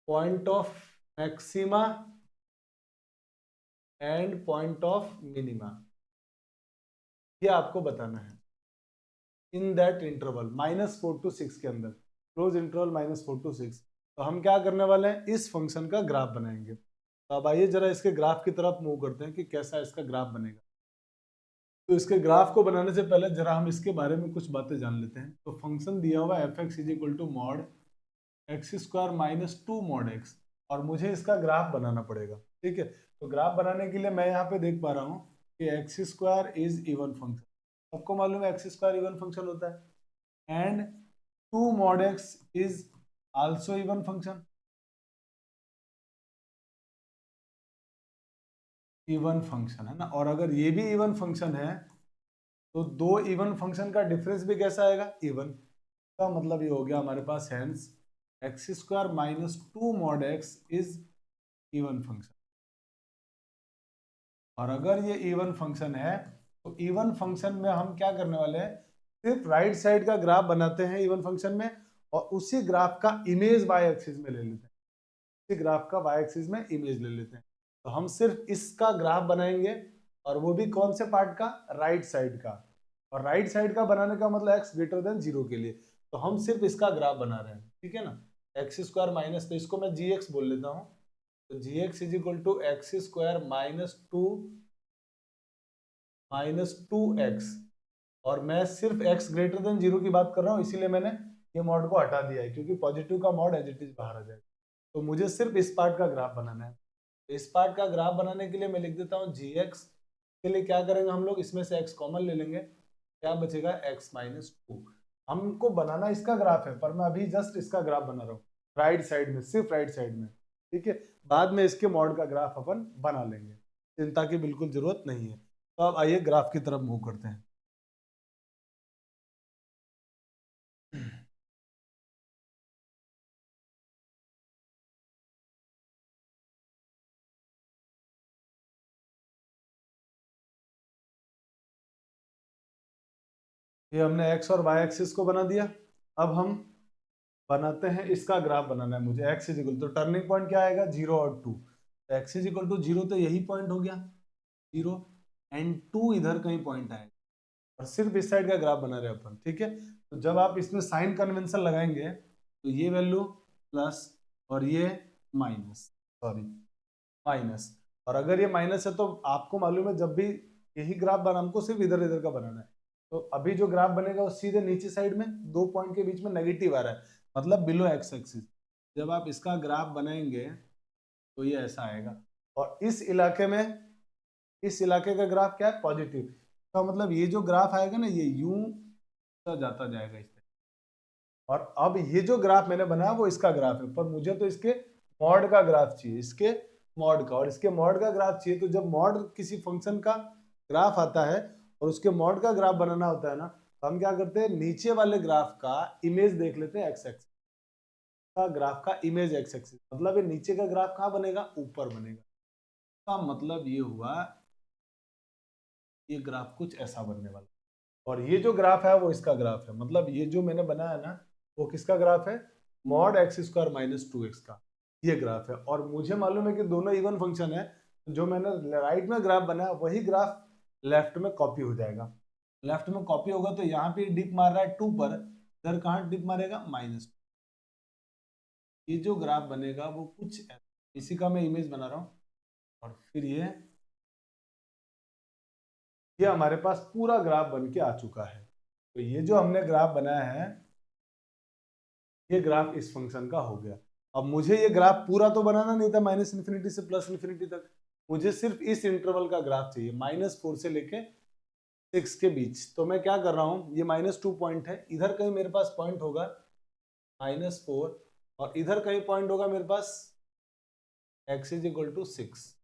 point of maxima and point of minima, ये आपको बताना है इन दैट इंटरवल -4 to 6 के अंदर, क्लोज इंटरवल -4 to 6। तो हम क्या करने वाले हैं, इस फंक्शन का ग्राफ बनाएंगे। तो अब आइए जरा इसके ग्राफ की तरफ मूव करते हैं कि कैसा इसका ग्राफ बनेगा। तो इसके ग्राफ को बनाने से पहले जरा हम इसके बारे में कुछ बातें जान लेते हैं। तो फंक्शन दिया हुआ f(x) is equal to mod x square minus 2 mod x, और मुझे इसका ग्राफ बनाना पड़ेगा, ठीक है। तो ग्राफ बनाने के लिए मैं यहाँ पे देख पा रहा हूँ कि x square is even function, सबको मालूम है एक्स स्क्वायर इवन फंक्शन होता है, and 2 mod x is also even function, even function है ना। और अगर ये भी इवन फंक्शन है तो दो इवन फंक्शन का डिफरेंस भी कैसा आएगा, इवन। का मतलब ये हो गया हमारे पास, hence x square minus 2 mod x is even function. और अगर ये इवन फंक्शन है तो इवन फंक्शन में हम क्या करने वाले हैं, सिर्फ राइट साइड का ग्राफ बनाते हैं इवन फंक्शन में, और उसी ग्राफ का इमेज वाई एक्सिस में ले लेते हैं, उसी ग्राफ का वाई एक्सिस में इमेज ले लेते हैं। तो हम सिर्फ इसका ग्राफ बनाएंगे, और वो भी कौन से पार्ट का, राइट साइड का। और राइट साइड का बनाने का मतलब x ग्रेटर देन 0 के लिए, तो हम सिर्फ इसका ग्राफ बना रहे हैं, ठीक है ना। एक्स स्क्वायर माइनस, तो इसको मैं gx बोल लेता हूँ, तो gx is equal to x square minus two x, और मैं सिर्फ x ग्रेटर देन 0 की बात कर रहा हूँ, इसीलिए मैंने ये मॉड को हटा दिया है, क्योंकि पॉजिटिव का मॉड एज इट इज बाहर आ जाएगा। तो मुझे सिर्फ इस पार्ट का ग्राफ बनाना है। इस पार्ट का ग्राफ बनाने के लिए मैं लिख देता हूँ gx के लिए क्या करेंगे हम लोग, इसमें से x कॉमन ले लेंगे, क्या बचेगा x-2। हमको बनाना इसका ग्राफ है, पर मैं अभी जस्ट इसका ग्राफ बना रहा हूँ राइट साइड में, सिर्फ राइट साइड में, ठीक है। बाद में इसके मॉड का ग्राफ अपन बना लेंगे, चिंता की बिल्कुल जरूरत नहीं है। तो अब आइए ग्राफ की तरफ मूव करते हैं। ये हमने x और y एक्सिस को बना दिया। अब हम बनाते हैं इसका ग्राफ बनाना है मुझे। x इज इक्वल तो टर्निंग पॉइंट क्या आएगा, 0 और 2। x इज इक्वल टू 0 तो यही पॉइंट हो गया 0, एंड 2 इधर कहीं पॉइंट आएगा, और सिर्फ इस साइड का ग्राफ बना रहे अपन, ठीक है। तो जब आप इसमें साइन कन्वेंशन लगाएंगे तो ये वैल्यू प्लस और ये माइनस, सॉरी माइनस, और अगर ये माइनस है तो आपको मालूम है जब भी यही ग्राफ बना, हमको सिर्फ इधर इधर का बनाना है। तो अभी जो ग्राफ बनेगा वो सीधे नीचे साइड में 2 पॉइंट के बीच में नेगेटिव आ रहा है, मतलब बिलो एक्स एक्सिस। जब आप इसका ग्राफ बनाएंगे तो ये ऐसा आएगा, और इस इलाके का ग्राफ क्या है, पॉजिटिव। तो मतलब ये जो ग्राफ आएगा ना, ये यूं जाता जाएगा इस तरह। और अब ये जो ग्राफ मैंने बनाया वो इसका ग्राफ है, पर मुझे तो इसके मॉड का ग्राफ चाहिए, इसके मॉड का, और इसके मॉड का ग्राफ चाहिए। तो जब मॉड किसी फंक्शन का ग्राफ आता है और उसके मॉड का ग्राफ बनाना होता है ना, तो हम क्या करते हैं, नीचे वाले ग्राफ का इमेज देख लेते हैं, एक्स एक्सिस का ग्राफ का इमेज एक्स एक्सिस, मतलब ये नीचे का ग्राफ कहाँ बनेगा, ऊपर बनेगा। का मतलब ये हुआ ये ग्राफ कुछ ऐसा बनने वाला, और ये जो ग्राफ है वो इसका ग्राफ है। मतलब ये जो मैंने बनाया ना वो किसका ग्राफ है, mod x square minus 2x का ये ग्राफ है। और मुझे मालूम है कि दोनों इवन फंक्शन है, जो मैंने राइट में ग्राफ बनाया वही ग्राफ लेफ्ट में कॉपी हो जाएगा। लेफ्ट में कॉपी होगा तो यहाँ पे डिप मार रहा है 2 पर, इधर कहाँ डिप मारेगा, -2। ये जो ग्राफ बनेगा वो कुछ इसी का मैं इमेज बना रहा हूँ। और फिर ये हमारे पास पूरा ग्राफ बन के आ चुका है। तो ये जो हमने ग्राफ बनाया है, ये ग्राफ इस फंक्शन का हो गया। अब मुझे ये ग्राफ पूरा तो बनाना नहीं था -∞ से +∞ तक, मुझे सिर्फ इस इंटरवल का ग्राफ चाहिए, -4 से लेके 6 के बीच। तो मैं क्या कर रहा हूँ, ये -2 पॉइंट है, इधर कहीं मेरे पास पॉइंट होगा -4, और इधर कहीं पॉइंट होगा मेरे पास x इज इक्वल टू 6।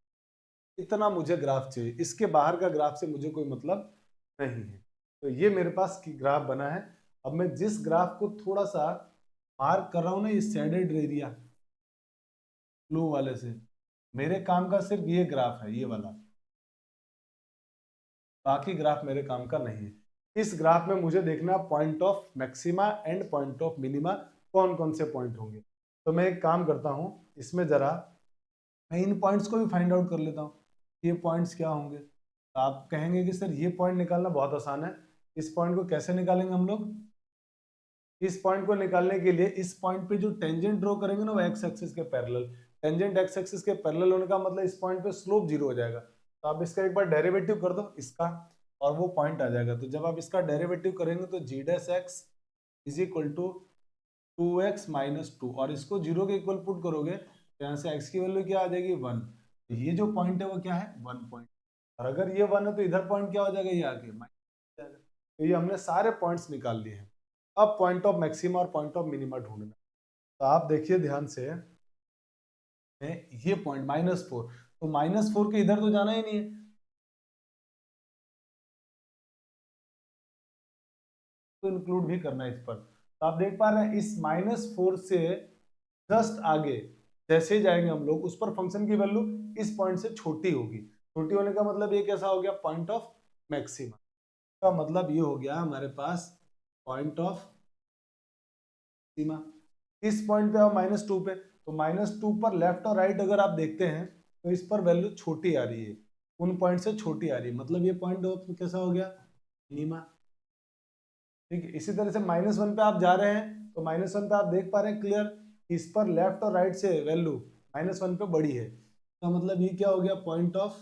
इतना मुझे ग्राफ चाहिए, इसके बाहर का ग्राफ से मुझे कोई मतलब नहीं है। तो ये मेरे पास ग्राफ बना है। अब मैं जिस ग्राफ को थोड़ा सा मार्क कर रहा हूँ ना, ये शेडेड एरिया ब्लू वाले से, मेरे काम का सिर्फ ये ग्राफ है, ये वाला, बाकी ग्राफ मेरे काम का नहीं है। इस ग्राफ में मुझे देखना point of maxima and point of minima कौन कौन से पॉइंट होंगे। तो मैं एक काम करता हूँ, इसमें जरा मैं इन पॉइंट्स को भी फाइंड आउट कर लेता हूँ, ये पॉइंट्स क्या होंगे। तो आप कहेंगे कि सर ये पॉइंट निकालना बहुत आसान है, इस पॉइंट को कैसे निकालेंगे हम लोग। इस पॉइंट को निकालने के लिए इस पॉइंट पे जो टेंजेंट ड्रॉ करेंगे ना वो एक्स एक्सिस के पैरेलल, टेंजेंट एक्स एक्सिस के पैरेलल होने का मतलब इस पॉइंट पे स्लोप 0 हो जाएगा। तो आप इसका एक बार डेरिवेटिव कर दो इसका, और वो पॉइंट आ जाएगा। तो जब आप इसका डेरिवेटिव करेंगे तो g dash x is equal to 2x minus 2, और इसको 0 के इक्वल पुट करोगे तो यहाँ से x की वैल्यू क्या आ जाएगी, 1। तो ये जो पॉइंट है वो क्या है, 1 पॉइंट, और अगर ये 1 है तो इधर पॉइंट क्या हो जाएगा, ये आगे माइनस जाएगा। तो ये हमने सारे पॉइंट्स निकाल लिए हैं। अब पॉइंट ऑफ मैक्सिमा और पॉइंट ऑफ मिनिमा ढूंढना। तो आप देखिए ध्यान से, ये पॉइंट -4, तो -4 के इधर तो जाना ही नहीं है, तो इंक्लूड भी करना है इस पर। तो आप देख पा रहे हैं इस -4 से जस्ट आगे जैसे ही जाएंगे हम लोग, उस पर फंक्शन की वैल्यू इस पॉइंट से छोटी होगी। छोटी होने का मतलब ये कैसा हो गया, पॉइंट ऑफ मैक्सिमा का मतलब ये हो गया हमारे पास पॉइंट ऑफ सीमा। इस पॉइंट पे -2 पे, तो -2 पर लेफ्ट और राइट अगर आप देखते हैं तो इस पर वैल्यू छोटी आ रही है, उन पॉइंट से छोटी आ रही है, मतलब ये पॉइंट कैसा हो गया, मिनिमा। ठीक है, इसी तरह से -1 पे आप जा रहे हैं तो -1 पे आप देख पा रहे हैं क्लियर, इस पर लेफ्ट और राइट से वैल्यू -1 पे बड़ी है, तो मतलब ये क्या हो गया, पॉइंट ऑफ,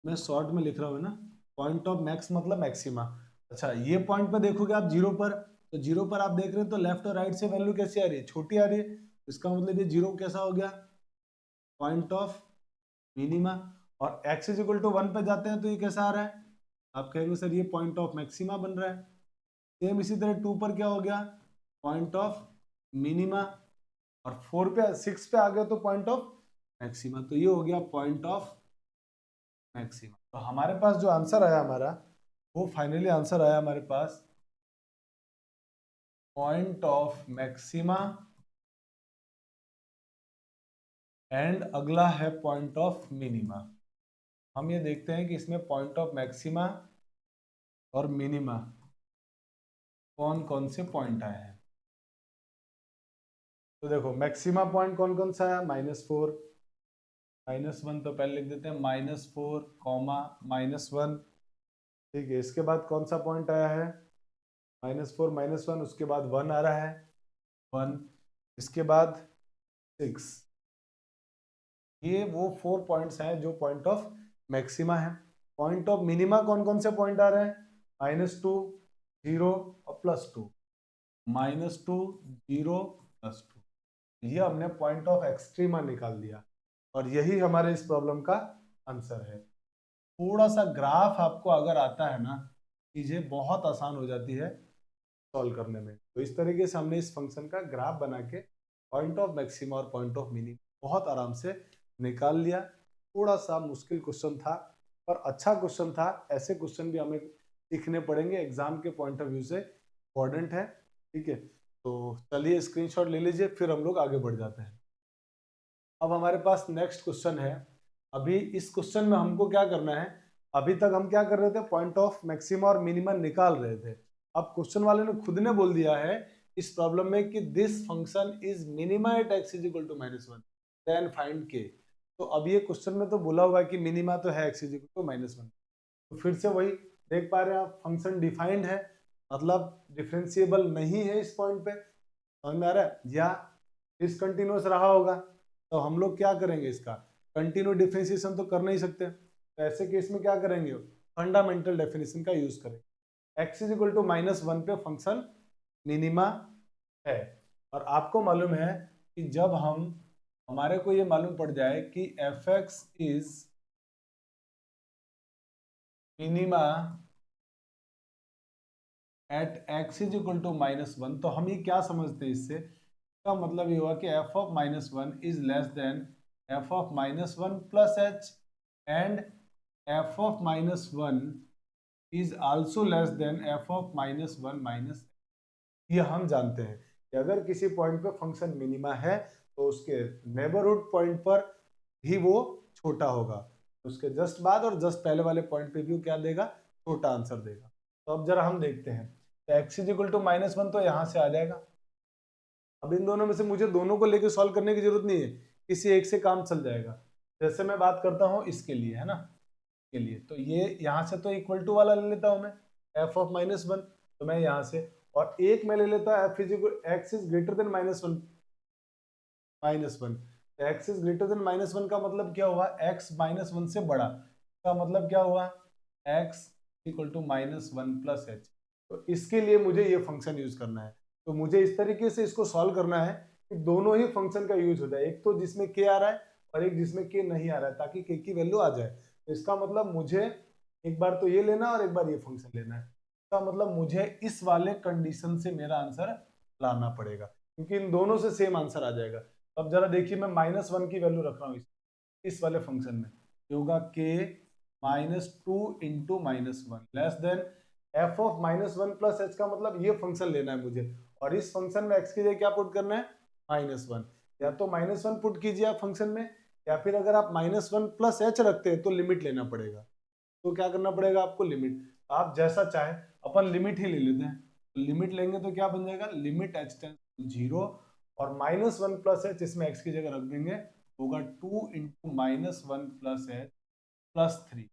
मैं शॉर्ट में लिख रहा हूँ ना, पॉइंट ऑफ मैक्स मतलब मैक्सिमा। अच्छा, ये पॉइंट पे देखोगे आप 0 पर, तो 0 पर आप देख रहे हैं तो लेफ्ट और राइट से वैल्यू कैसी आ रही है, छोटी आ रही है, इसका मतलब ये 0 कैसा हो गया, पॉइंट ऑफ मिनिमा, और x इज इक्वल टू 1 पे जाते हैं तो ये कैसा आ रहा है, आप कहेंगे सर ये पॉइंट ऑफ मैक्सिमा बन रहा है। सेम इसी तरह 2 पर क्या हो गया, पॉइंट ऑफ मिनिमा, और 4 पे 6 पे आ गया तो पॉइंट ऑफ मैक्सिमा, तो ये हो गया पॉइंट ऑफ मैक्सिमा। तो हमारे पास जो आंसर आया हमारा, वो फाइनली आंसर आया हमारे पास पॉइंट ऑफ मैक्सिमा एंड अगला है पॉइंट ऑफ मिनिमा। हम ये देखते हैं कि इसमें पॉइंट ऑफ मैक्सिमा और मिनिमा कौन कौन से पॉइंट आए हैं। तो देखो मैक्सिमा पॉइंट कौन कौन सा है, -4, -1, तो पहले लिख देते हैं -4, -1, ठीक है। इसके बाद कौन सा पॉइंट आया है, -4, -1, उसके बाद 1 आ रहा है, 1, इसके बाद 6। ये वो 4 पॉइंट्स हैं जो पॉइंट ऑफ मैक्सिमा है। पॉइंट ऑफ मिनिमा कौन कौन से पॉइंट आ रहे हैं, -2, 0 और +2, -2, 0, +2। ये हमने पॉइंट ऑफ एक्सट्रीमा निकाल दिया, और यही हमारे इस प्रॉब्लम का आंसर है। थोड़ा सा ग्राफ आपको अगर आता है ना, चीजें बहुत आसान हो जाती है सॉल्व करने में। तो इस तरीके से हमने इस फंक्शन का ग्राफ बना के पॉइंट ऑफ मैक्सिमा और पॉइंट ऑफ मिनिमा बहुत आराम से निकाल लिया। थोड़ा सा मुश्किल क्वेश्चन था, पर अच्छा क्वेश्चन था। ऐसे क्वेश्चन भी हमें सीखने पड़ेंगे, एग्जाम के पॉइंट ऑफ व्यू से इम्पोर्टेंट है, ठीक है। तो चलिए स्क्रीनशॉट ले लीजिए, फिर हम लोग आगे बढ़ जाते हैं। अब हमारे पास नेक्स्ट क्वेश्चन है। अभी इस क्वेश्चन में हमको क्या करना है, अभी तक हम क्या कर रहे थे, पॉइंट ऑफ मैक्सिमा और मिनिमा निकाल रहे थे। अब क्वेश्चन वाले ने खुद ने बोल दिया है इस प्रॉब्लम में कि this function is minima at x is equal to -1 then find k। तो अब ये क्वेश्चन में तो बोला हुआ है कि मिनिमा तो है x इज इक्वल टू -1। तो फिर से वही देख पा रहे हैं आप, फंक्शन डिफाइंड है, मतलब डिफरेंशिएबल नहीं है इस पॉइंट पे, समझ में आ रहा है, या डिसकंटिन्यूअस रहा होगा। तो हम लोग क्या करेंगे, इसका कंटिन्यू डिफरेंशिएशन तो कर नहीं सकते, तो ऐसे केस में क्या करेंगे, फंडामेंटल डेफिनेशन का यूज करेंगे। x इज इक्वल टू -1 पे फंक्शन मिनिमा है, और आपको मालूम है कि जब हमारे को ये मालूम पड़ जाए कि f(x) is minima at x is equal to -1, तो हम ये क्या समझते हैं, इससे का मतलब ये हुआ कि f of -1 is less then f of -1 plus h, and f of -1 is also less then f of -1 minus. ये हम जानते हैं कि अगर किसी पॉइंट पे फंक्शन मिनिमा है तो उसके नेबरहुड पॉइंट पर भी वो छोटा होगा, उसके जस्ट बाद और जस्ट पहले वाले पॉइंट पे भी वो क्या देगा, छोटा आंसर देगा। तो अब जरा हम देखते हैं, तो x इज इक्वल टू -1 तो यहाँ से आ जाएगा। अब इन दोनों में से मुझे दोनों को लेके सॉल्व करने की जरूरत नहीं है, किसी एक से काम चल जाएगा। जैसे मैं बात करता हूँ इसके लिए, है ना, के लिए, तो ये यहाँ से तो इक्वल टू वाला ले लेता हूँ मैं, f ऑफ -1, तो मैं यहाँ से, और एक मैं ले लेता हूँ f is equal x is greater then -1, तो x इज ग्रेटर देन -1 का मतलब क्या हुआ, x -1 से बड़ा, का मतलब क्या हुआ, x equal to -1 plus h। तो इसके लिए मुझे ये फंक्शन यूज करना है, तो मुझे इस तरीके से इसको सॉल्व करना है कि दोनों ही फंक्शन का यूज हो जाए, एक तो जिसमें k आ रहा है और एक जिसमें k नहीं आ रहा है, ताकि k की वैल्यू आ जाए। तो इसका मतलब मुझे एक बार तो ये लेना और एक बार ये फंक्शन लेना है, इसका मतलब मुझे इस वाले कंडीशन से मेरा आंसर लाना पड़ेगा, क्योंकि इन दोनों से सेम आंसर आ जाएगा। अब जरा देखिए, मैं -1 की वैल्यू रख रहा हूँ इस वाले फंक्शन में, ये होगा k -2 into -1 less than f of -1 plus h, का मतलब ये फंक्शन लेना है मुझे, और इस फंक्शन में x की जगह क्या पुट करना है, -1। या तो -1 पुट कीजिए आप फंक्शन में, या फिर अगर आप -1 प्लस h रखते हैं तो लिमिट लेना पड़ेगा। तो क्या करना पड़ेगा आपको, लिमिट, आप जैसा चाहे, अपन लिमिट ही ले लेते हैं। तो लिमिट लेंगे तो क्या बन जाएगा, लिमिट h टेंड्स टू 0, और -1 प्लस h इसमें x की जगह रख देंगे, होगा 2 इंटू -1 प्लस h प्लस 3,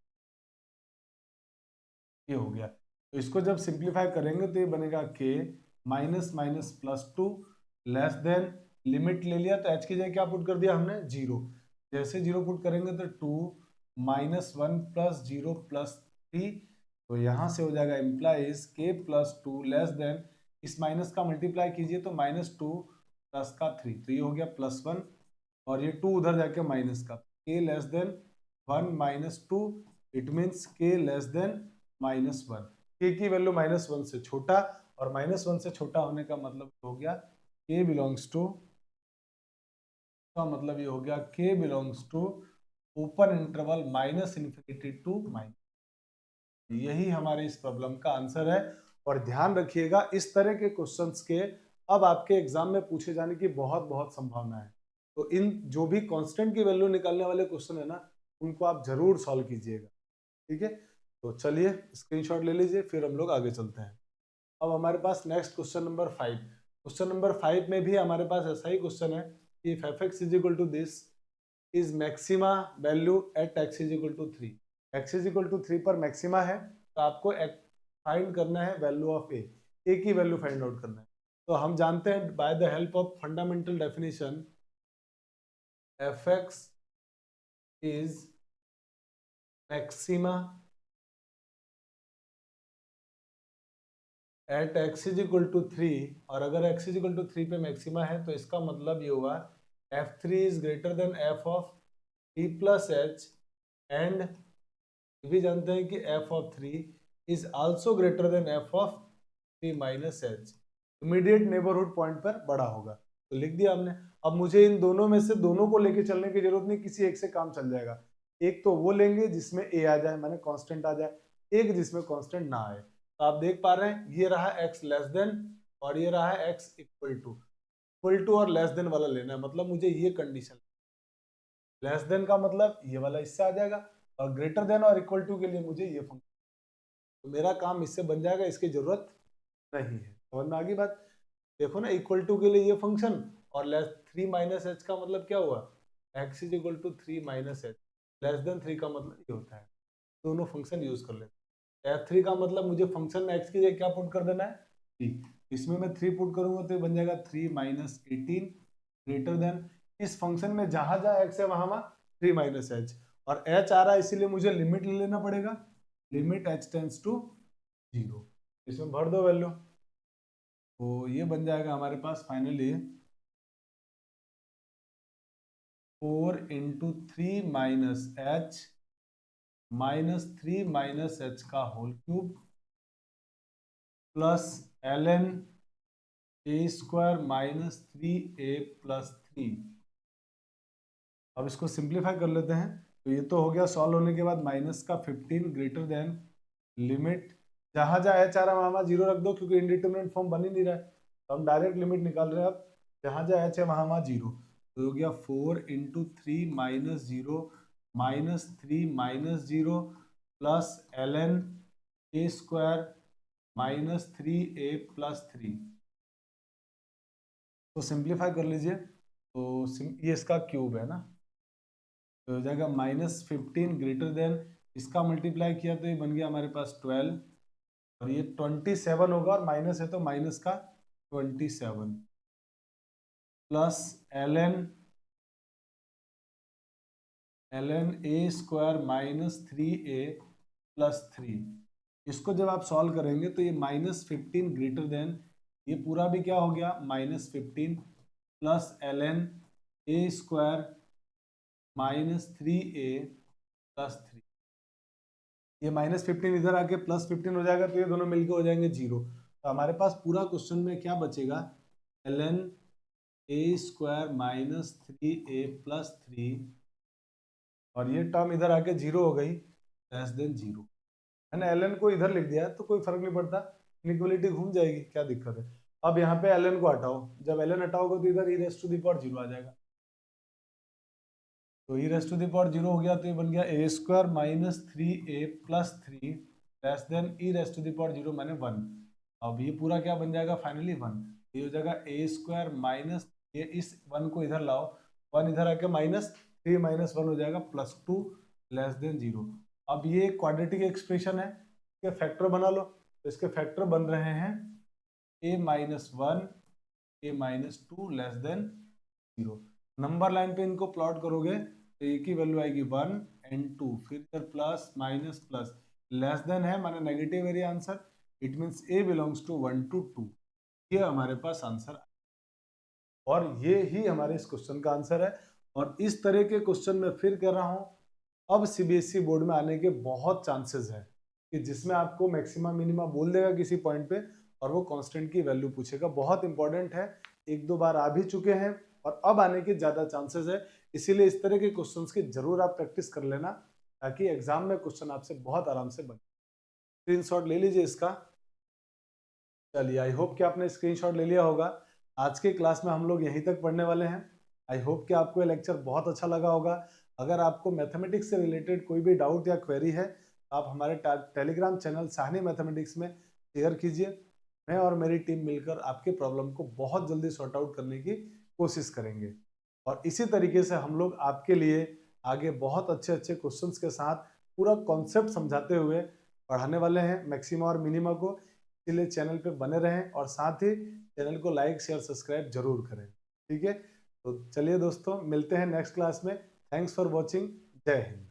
ये हो गया। तो इसको जब सिंप्लीफाई करेंगे तो ये बनेगा k minus minus plus 2 less than, limit ले लिया तो h की जगह क्या पुट कर दिया हमने, 0। जैसे 0 पुट करेंगे तो 2 -1 प्लस 0 प्लस 3, तो यहाँ से हो जाएगा implies k plus 2 less than, इस माइनस का मल्टीप्लाई कीजिए तो -2 प्लस का 3, तो ये हो गया +1। और ये 2 उधर जाके माइनस का, k less than 1 minus 2, it means k less than -1। k की वैल्यू -1 से छोटा, और -1 से छोटा होने का मतलब हो गया k बिलोंग्स टू, का मतलब ये हो गया k belongs to open interval -∞ to minus. यही हमारे इस प्रॉब्लम का आंसर है। और ध्यान रखिएगा, इस तरह के क्वेश्चंस के अब आपके एग्जाम में पूछे जाने की बहुत बहुत संभावना है। तो इन जो भी कांस्टेंट की वैल्यू निकालने वाले क्वेश्चन है ना, उनको आप जरूर सॉल्व कीजिएगा, ठीक है। तो चलिए स्क्रीनशॉट ले लीजिए, फिर हम लोग आगे चलते हैं। अब हमारे पास next question number 5। Question number 5 में भी हमारे पास ऐसा ही क्वेश्चन है कि if f(x) is equal to this is maxima value at x is equal to 3। x is equal to 3 पर मैक्सिमा है, तो आपको फाइंड करना है वैल्यू ऑफ a की वैल्यू फाइंड आउट करना है। तो हम जानते हैं by the help of fundamental definition, f(x) is maxima at x is equal to 3, और अगर x इज इक्वल टू 3 पे मैक्सिमा है तो इसका मतलब ये हुआ f3 is greater then f of 3 plus h, and भी जानते हैं कि f of 3 is also greater than f of 3 minus h। Immediate neighbourhood point पर बड़ा होगा, तो लिख दिया हमने। अब मुझे इन दोनों में से दोनों को लेके चलने की जरूरत नहीं, किसी एक से काम चल जाएगा। एक तो वो लेंगे जिसमें a आ जाए, माने कांस्टेंट आ जाए, एक जिसमें कांस्टेंट ना आए। तो आप देख पा रहे हैं ये रहा x लेस देन, और ये रहा x इक्वल टू और लेस देन वाला लेना है। मतलब मुझे ये कंडीशन, लेस देन का मतलब ये वाला इससे आ जाएगा, और ग्रेटर देन और इक्वल टू के लिए मुझे ये फंक्शन, तो मेरा काम इससे बन जाएगा, इसकी जरूरत नहीं है। समझ में आ गई बात? देखो ना, इक्वल टू के लिए ये फंक्शन, और लेस 3 माइनस एच का मतलब क्या हुआ, x is equal to 3 minus h, less than 3 का मतलब ये होता है। दोनों फंक्शन यूज कर लेते हैं। f3 का मतलब मुझे फंक्शन में x की जगह क्या पुट कर देना है, 3। इसमें मैं 3 पुट करूंगा तो ये बन जाएगा 3 माइनस 18 ग्रेटर देन, इस फंक्शन में जहां जहां x है वहां वहां 3 माइनस एच, और h आ रहा है इसीलिए मुझे लिमिट ले लेना पड़ेगा, लिमिट h टेंड्स टू 0। इसमें भर दो वैल्यू, तो ये बन जाएगा हमारे पास finally 4 into 3 minus h minus 3 minus h का whole cube plus ln a square minus 3a plus 3। अब इसको सिंप्लीफाई कर लेते हैं, तो ये तो हो गया सॉल्व होने के बाद माइनस का 15 ग्रेटर देन लिमिट, जहां जहां एच आ रहा है वहां जीरो रख दो, क्योंकि इनडिटरमिनेट फॉर्म बन ही नहीं रहा है, तो हम डायरेक्ट लिमिट निकाल रहे हैं। अब जहां जहां एच है वहां वहां जीरो, तो हो गया 4 into 3 minus zero minus 3 minus zero plus ln a square minus 3a plus 3। तो सिंप्लीफाई कर लीजिए, तो ये इसका क्यूब है ना, तो हो जाएगा -15 ग्रेटर देन, इसका मल्टीप्लाई किया तो ये बन गया हमारे पास 12, और ये 27 होगा, और माइनस है तो माइनस का 27 plus ln a square minus 3a plus 3। इसको जब आप सॉल्व करेंगे तो ये -15 ग्रेटर देन, ये पूरा भी क्या हो गया -15 plus ln a square minus 3a plus 3। ये -15 इधर आके +15 हो जाएगा, तो ये दोनों मिलके हो जाएंगे 0। तो हमारे पास पूरा क्वेश्चन में क्या बचेगा, ln a square minus 3a plus 3, और ये टर्म इधर आके 0 हो गई, लेस देन 0। मैंने ln को इधर लिख दिया तो कोई फर्क नहीं पड़ता, इनइक्वालिटी घूम जाएगी, क्या दिक्कत है। अब यहाँ पे ln को हटाओ, जब ln हटाओगे तो इधर e raise to the power 0 आ जाएगा, तो e raise to the power 0 हो गया, तो ये बन गया a square minus 3a plus 3 less than e raise to the power 0 माने 1। अब ये पूरा क्या बन जाएगा फाइनली 1, ये हो जाएगा a स्क्वायर माइनस, ये इस 1 को इधर लाओ, 1 इधर आके माइनस 3 माइनस 1 हो जाएगा प्लस 2 लेस देन 0। अब ये क्वाड्रेटिक एक्सप्रेशन है, इसके फैक्टर बना लो, तो इसके फैक्टर बन रहे हैं a minus 1 a minus 2 less than 0। Number line पे इनको प्लॉट करोगे तो ए की वैल्यू आएगी 1 एंड 2, फिर इधर plus minus plus, less than है माने negative area answer, it means a belongs to 1 to 2। ये हमारे पास आंसर, और ये ही हमारे इस क्वेश्चन का आंसर है। और इस तरह के क्वेश्चन मैं फिर कह रहा हूँ, अब सीबीएसई बोर्ड में आने के बहुत चांसेस है कि जिसमें आपको मैक्सिमम मिनिमम बोल देगा किसी पॉइंट पे और वो कांस्टेंट की वैल्यू पूछेगा। बहुत इंपॉर्टेंट है, एक दो बार आ भी चुके हैं और अब आने के ज्यादा चांसेस है। इसीलिए इस तरह के क्वेश्चंस की जरूर आप प्रैक्टिस कर लेना ताकि एग्जाम में क्वेश्चन आपसे बहुत आराम से बने। स्क्रीनशॉट ले लीजिए इसका। चलिए, आई होप कि आपने स्क्रीनशॉट ले लिया होगा। आज के क्लास में हम लोग यहीं तक पढ़ने वाले हैं। आई होप कि आपको ये लेक्चर बहुत अच्छा लगा होगा। अगर आपको मैथमेटिक्स से रिलेटेड कोई भी डाउट या क्वेरी है तो आप हमारे टेलीग्राम चैनल साहनी मैथमेटिक्स में शेयर कीजिए। मैं और मेरी टीम मिलकर आपके प्रॉब्लम को बहुत जल्दी सॉर्ट आउट करने की कोशिश करेंगे और इसी तरीके से हम लोग आपके लिए आगे बहुत अच्छे अच्छे क्वेश्चंस के साथ पूरा कॉन्सेप्ट समझाते हुए पढ़ाने वाले हैं मैक्सिमा और मिनिमा को। इसलिए चैनल पे बने रहें और साथ ही चैनल को लाइक शेयर सब्सक्राइब जरूर करें। ठीक है, तो चलिए दोस्तों, मिलते हैं नेक्स्ट क्लास में। Thanks for watching. जय हिंद।